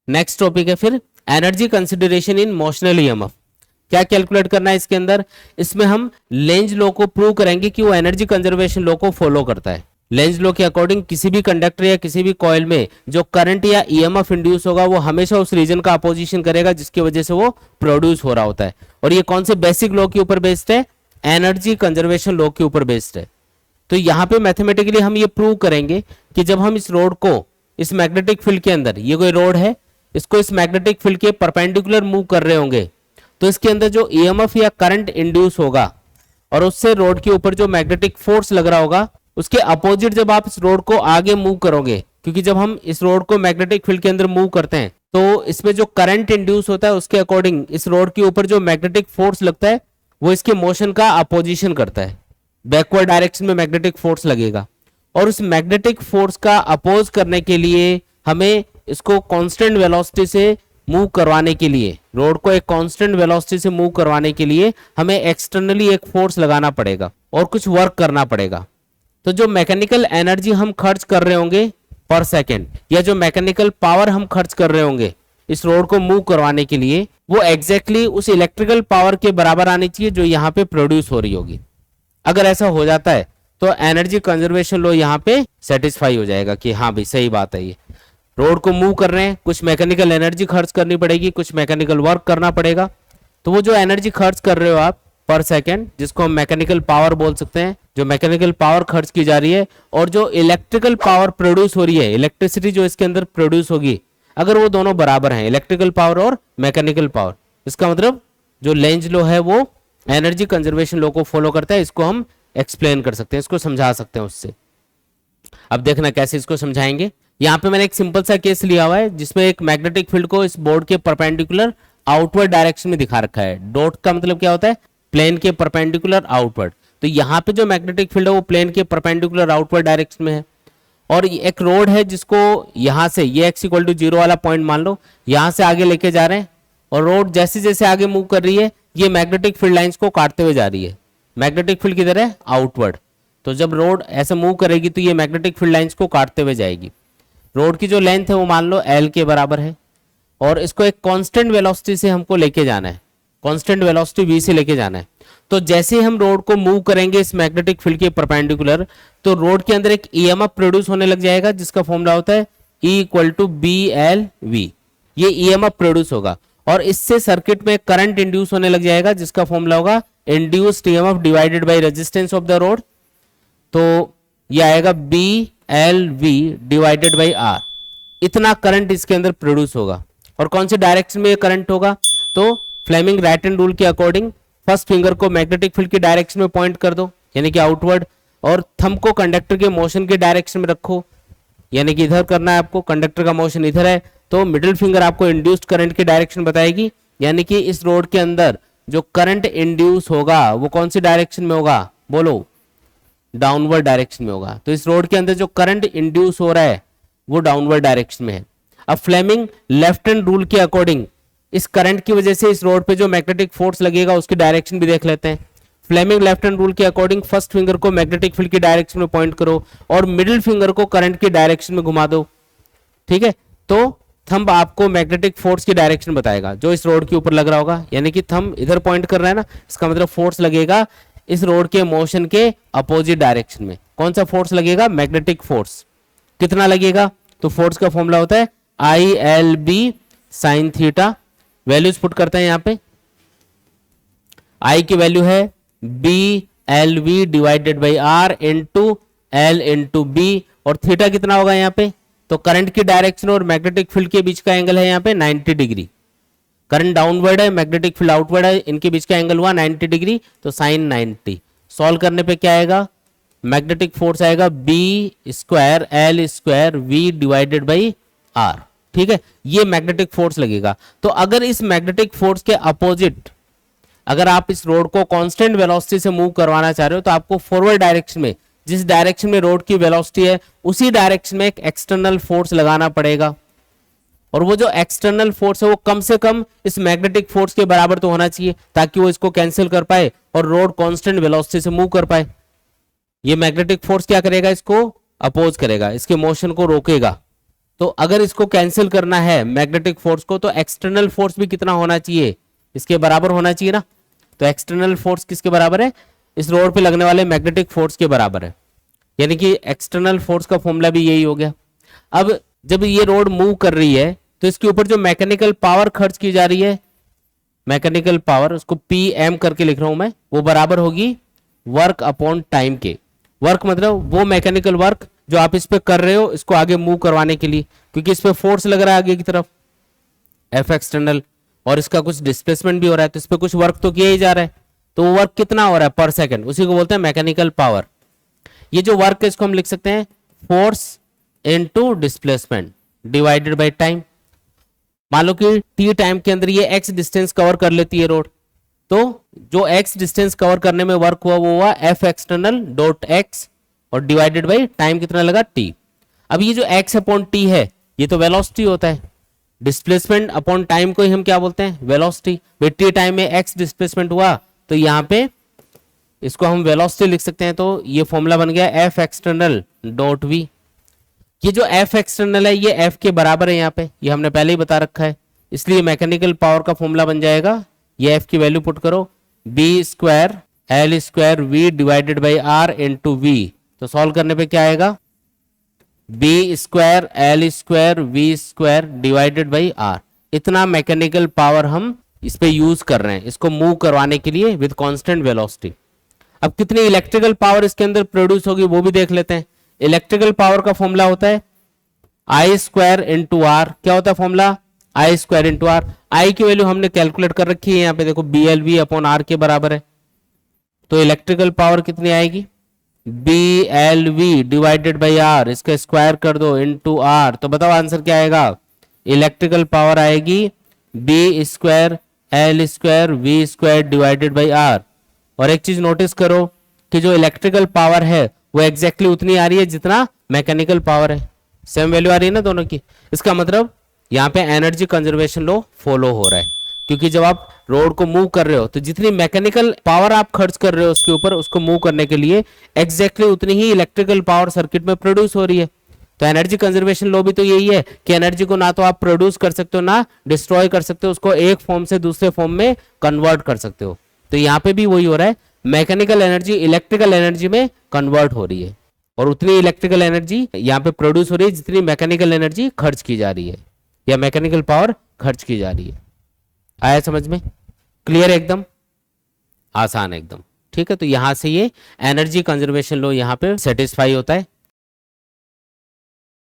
Next topic है फिर energy consideration in motional EMF. क्या कैलकुलेट करना है इसके अंदर? इसमें हम लेंज लॉ को प्रूव करेंगे कि वो एनर्जी कंजर्वेशन लॉ को फॉलो करता है। लेंज लॉ के अकॉर्डिंग किसी भी कंडक्टर या किसी भी कॉइल में जो करंट या ईएमएफ इंड्यूस होगा वो हमेशा उस रीजन का अपोजिशन करेगा जिसकी वजह से वो प्रोड्यूस हो रहा होता है। और ये कौन से बेसिक लॉ के ऊपर बेस्ड है? एनर्जी कंजर्वेशन लॉ के ऊपर बेस्ड है। तो यहाँ पे मैथमेटिकली हम ये प्रूव करेंगे कि जब हम इस रोड को इस मैग्नेटिक फील्ड के अंदर, ये कोई रोड है, इसको इस मैग्नेटिक फील्ड के परपेंडिकुलर मूव कर रहे होंगे तो इसके अंदर जो ईएमएफ या करंट इंड्यूस होगा और उससे रोड के ऊपर जो मैग्नेटिक फोर्स लग रहा होगा उसके अपोजिट जब आप इस रोड को आगे मूव करोगे, क्योंकि जब हम इस रोड को मैग्नेटिक फील्ड के अंदर मूव करते हैं तो इसमें जो करंट इंड्यूस होता है उसके अकॉर्डिंग इस रोड के ऊपर जो मैग्नेटिक फोर्स लगता है वो इसके मोशन का अपोजिशन करता है। बैकवर्ड डायरेक्शन में मैग्नेटिक फोर्स लगेगा और उस मैग्नेटिक फोर्स का अपोज करने के लिए हमें इसको कांस्टेंट वेलोसिटी से मूव करवाने के लिए, रोड को एक कांस्टेंट वेलोसिटी से मूव करवाने के लिए हमें एक्सटर्नली एक फोर्स लगाना पड़ेगा और कुछ वर्क करना पड़ेगा। तो जो मैकेनिकल एनर्जी हम खर्च कर रहे होंगे पर सेकेंड या जो मैकेनिकल पावर हम खर्च कर रहे होंगे इस रोड को मूव करवाने के लिए वो एग्जैक्टली उस इलेक्ट्रिकल पावर के बराबर आनी चाहिए जो यहाँ पे प्रोड्यूस हो रही होगी। अगर ऐसा हो जाता है तो एनर्जी कंजर्वेशन लॉ यहाँ पे सेटिस्फाई हो जाएगा कि हाँ भाई सही बात है, ये रोड को मूव कर रहे हैं, कुछ मैकेनिकल एनर्जी खर्च करनी पड़ेगी, कुछ मैकेनिकल वर्क करना पड़ेगा। तो वो जो एनर्जी खर्च कर रहे हो आप पर सेकेंड, जिसको हम मैकेनिकल पावर बोल सकते हैं, जो मैकेनिकल पावर खर्च की जा रही है और जो इलेक्ट्रिकल पावर प्रोड्यूस हो रही है, इलेक्ट्रिसिटी जो इसके अंदर प्रोड्यूस होगी, अगर वो दोनों बराबर हैं, इलेक्ट्रिकल पावर और मैकेनिकल पावर, इसका मतलब जो लेंज लॉ है वो एनर्जी कंजर्वेशन लॉ को फॉलो करता है। इसको हम एक्सप्लेन कर सकते हैं, इसको समझा सकते हैं उससे। अब देखना कैसे इसको समझाएंगे। यहाँ पे मैंने एक सिंपल सा केस लिया हुआ है जिसमें एक मैग्नेटिक फील्ड को इस बोर्ड के परपेंडिकुलर आउटवर्ड डायरेक्शन में दिखा रखा है। डॉट का मतलब क्या होता है? प्लेन के परपेंडिकुलर आउटवर्ड। तो यहाँ पे जो मैग्नेटिक फील्ड है वो प्लेन के परपेंडिकुलर आउटवर्ड डायरेक्शन में है और एक रोड है जिसको यहाँ से ये x इक्वल टू 0 वाला पॉइंट मान लो, यहाँ से आगे लेके जा रहे हैं और रोड जैसे जैसे आगे मूव कर रही है ये मैग्नेटिक फील्ड लाइंस को काटते हुए जा रही है। मैग्नेटिक फील्ड किधर है? आउटवर्ड। तो जब रोड ऐसे मूव करेगी तो ये मैग्नेटिक फील्ड लाइंस को काटते हुए जाएगी। रोड की जो लेंथ है वो मान लो L के बराबर है और इसको एक कांस्टेंट वेलोसिटी से हमको लेके जाना है, कांस्टेंट वेलोसिटी v से लेके जाना है। तो जैसे ही हम रोड को मूव करेंगे इस मैग्नेटिक फील्ड के परपेंडिकुलर तो रोड के अंदर एक ईएमएफ प्रोड्यूस होने लग जाएगा जिसका फॉर्मूला होता है E इक्वल टू BLV। ये ईएमएफ प्रोड्यूस होगा और इससे सर्किट में करंट इंड्यूस होने लग जाएगा जिसका फॉर्मूला होगा induced EMF divided by resistance of the road. तो ये आएगा BLV डिवाइडेड बाय R। इतना करंट इसके अंदर प्रोड्यूस होगा। और कौन से डायरेक्शन में ये करंट होगा? तो फ्लेमिंग राइट हैंड रूल के अकॉर्डिंग फर्स्ट फिंगर को मैग्नेटिक फील्ड की डायरेक्शन में पॉइंट कर दो यानी कि आउटवर्ड, और थंब को कंडक्टर के मोशन के डायरेक्शन में रखो यानी कि इधर करना है आपको, कंडक्टर का मोशन इधर है तो मिडिल फिंगर आपको इंड्यूस्ड करंट की डायरेक्शन बताएगी यानी कि इस रोड के अंदर जो करंट इंड्यूस होगा वो कौन सी डायरेक्शन में होगा? बोलो, डाउनवर्ड डायरेक्शन में होगा। तो इस रोड के अंदर जो करंट इंड्यूस हो रहा है वो डाउनवर्ड डायरेक्शन में है। अब फ्लेमिंग लेफ्ट हैंड रूल के अकॉर्डिंग इस करंट की वजह से इस रोड पे जो मैग्नेटिक फोर्स लगेगा उसकी डायरेक्शन भी देख लेते हैं। फ्लेमिंग लेफ्ट हैंड रूल के अकॉर्डिंग फर्स्ट फिंगर को मैग्नेटिक फील्ड की डायरेक्शन में पॉइंट करो और मिडिल फिंगर को करंट की डायरेक्शन में घुमा दो। ठीक है, तो थंब आपको मैग्नेटिक फोर्स की डायरेक्शन बताएगा जो इस रोड के ऊपर लग रहा होगा यानी कि थंब इधर पॉइंट कर रहा है ना, इसका मतलब फोर्स लगेगा इस रोड के मोशन के अपोजिट डायरेक्शन में। कौन सा फोर्स लगेगा? Magnetic force. कितना लगेगा? तो फोर्स का फॉर्मूला होता है ILB sine theta. Values put करते हैं यहाँ पे। I की वैल्यू है BLV divided by R into L into B और थीटा कितना होगा यहाँ पे? तो करंट की डायरेक्शन और मैग्नेटिक फील्ड के बीच का एंगल है यहाँ पे 90 डिग्री। करंट डाउनवर्ड है, मैग्नेटिक फील्ड आउटवर्ड है, इनके बीच का एंगल हुआ 90 डिग्री तो साइन 90। सॉल्व करने पे क्या आएगा? मैग्नेटिक फोर्स आएगा B square L square V divided by R। ठीक है, ये मैग्नेटिक फोर्स लगेगा। तो अगर इस मैग्नेटिक फोर्स के अपोजिट अगर आप इस रोड को कांस्टेंट वेलोसिटी से मूव करवाना चाह रहे हो तो आपको फॉरवर्ड डायरेक्शन में, जिस डायरेक्शन में रोड की वेलोसिटी है उसी डायरेक्शन में एक एक्सटर्नल फोर्स लगाना पड़ेगा और वो जो एक्सटर्नल फोर्स है वो कम से कम इस मैग्नेटिक फोर्स के बराबर तो होना चाहिए ताकि वो इसको कैंसिल कर पाए और रोड कांस्टेंट वेलोसिटी से मूव कर पाए। ये मैग्नेटिक फोर्स क्या करेगा? इसको अपोज करेगा, इसके मोशन को रोकेगा। तो अगर इसको कैंसिल करना है मैग्नेटिक फोर्स को, तो एक्सटर्नल फोर्स भी कितना होना चाहिए, इसके बराबर होना चाहिए ना। तो एक्सटर्नल फोर्स किसके बराबर है, इस रोड पे लगने वाले मैग्नेटिक फोर्स के बराबर है, यानी कि एक्सटर्नल फोर्स का फॉर्मूला भी यही हो गया। अब जब ये रोड मूव कर रही है तो इसके ऊपर जो मैकेनिकल पावर खर्च की जा रही है, मैकेनिकल पावर, उसको पी एम करके लिख रहा हूं मैं, वो बराबर होगी वर्क अपॉन टाइम के। वर्क मतलब वो मैकेनिकल वर्क जो आप इस पे कर रहे हो इसको आगे मूव करवाने के लिए, क्योंकि इस पे फोर्स लग रहा है आगे की तरफ एफ एक्सटर्नल, और इसका कुछ डिस्प्लेसमेंट भी हो रहा है, तो इस पे कुछ वर्क तो किया ही जा रहा है। तो वो वर्क कितना हो रहा है पर सेकंड, उसी को बोलते हैं मैकेनिकल पावर। ये जो वर्क है इसको हम लिख सकते हैं force into displacement divided by time. मान लो कि टी टाइम के अंदर ये एक्स डिस्टेंस कवर कर लेती है रोड, तो जो एक्स डिस्टेंस कवर करने में वर्क हुआ वो हुआ एफ एक्सटर्नल डॉट एक्स और डिवाइडेड बाय टाइम कितना लगा टी। अब ये जो एक्स अपॉन टी है ये तो वेलोसिटी होता है, डिस्प्लेसमेंट अपॉन टाइम को ही हम क्या बोलते हैं, वेलोसिटी। टी टाइम में एक्स डिस्प्लेसमेंट हुआ तो यहाँ पे इसको हम वेलोसिटी लिख सकते हैं, तो ये फॉर्मूला बन गया एफ एक्सटर्नल डॉट वी। ये जो एफ एक्सटर्नल है ये एफ के बराबर है यहाँ पे, ये हमने पहले ही बता रखा है, इसलिए मैकेनिकल पावर का फॉर्मूला बन जाएगा, ये एफ की वैल्यू पुट करो B square L square V divided by R into V. तो सॉल्व करने पे क्या आएगा, B square L square V square divided by R. इतना मैकेनिकल पावर हम इस पे यूज कर रहे हैं इसको मूव करवाने के लिए विद कांस्टेंट वेलोसिटी। अब कितनी इलेक्ट्रिकल पावर इसके अंदर प्रोड्यूस होगी वो भी देख लेते हैं। इलेक्ट्रिकल पावर का फॉर्मूला होता है आई स्क्वायर इंटू आर। क्या होता है formula, I square into R. I की वैल्यू हमने कैलकुलेट कर रखी है यहाँ पे, देखो B L V upon R के बराबर है। तो इलेक्ट्रिकल पावर कितनी आएगी, B L V divided by R, इसका स्क्वायर कर दो इंटू आर। तो बताओ आंसर क्या आएगा, इलेक्ट्रिकल पावर आएगी B square L square V square divided by R. और एक चीज नोटिस करो कि जो इलेक्ट्रिकल पावर है वो एग्जैक्टली उतनी आ रही है जितना मैकेनिकल पावर है, सेम वैल्यू आ रही है ना दोनों की। इसका मतलब यहाँ पे एनर्जी कंजर्वेशन लॉ फॉलो हो रहा है, क्योंकि जब आप रोड को मूव कर रहे हो तो जितनी मैकेनिकल पावर आप खर्च कर रहे हो उसके ऊपर, उसको मूव करने के लिए एग्जैक्टली उतनी ही इलेक्ट्रिकल पावर सर्किट में प्रोड्यूस हो रही है। तो एनर्जी कंजर्वेशन लॉ भी तो यही है कि एनर्जी को ना तो आप प्रोड्यूस कर सकते हो ना डिस्ट्रॉय कर सकते हो, उसको एक फॉर्म से दूसरे फॉर्म में कन्वर्ट कर सकते हो। तो यहाँ पे भी वही हो रहा है, मैकेनिकल एनर्जी इलेक्ट्रिकल एनर्जी में कन्वर्ट हो रही है, और उतनी इलेक्ट्रिकल एनर्जी यहाँ पे प्रोड्यूस हो रही है जितनी मैकेनिकल एनर्जी खर्च की जा रही है या मैकेनिकल पावर खर्च की जा रही है। आया समझ में, क्लियर, एकदम आसान एकदम, ठीक है। तो यहां से ये एनर्जी कंजर्वेशन लॉ यहाँ पे सेटिस्फाई होता है।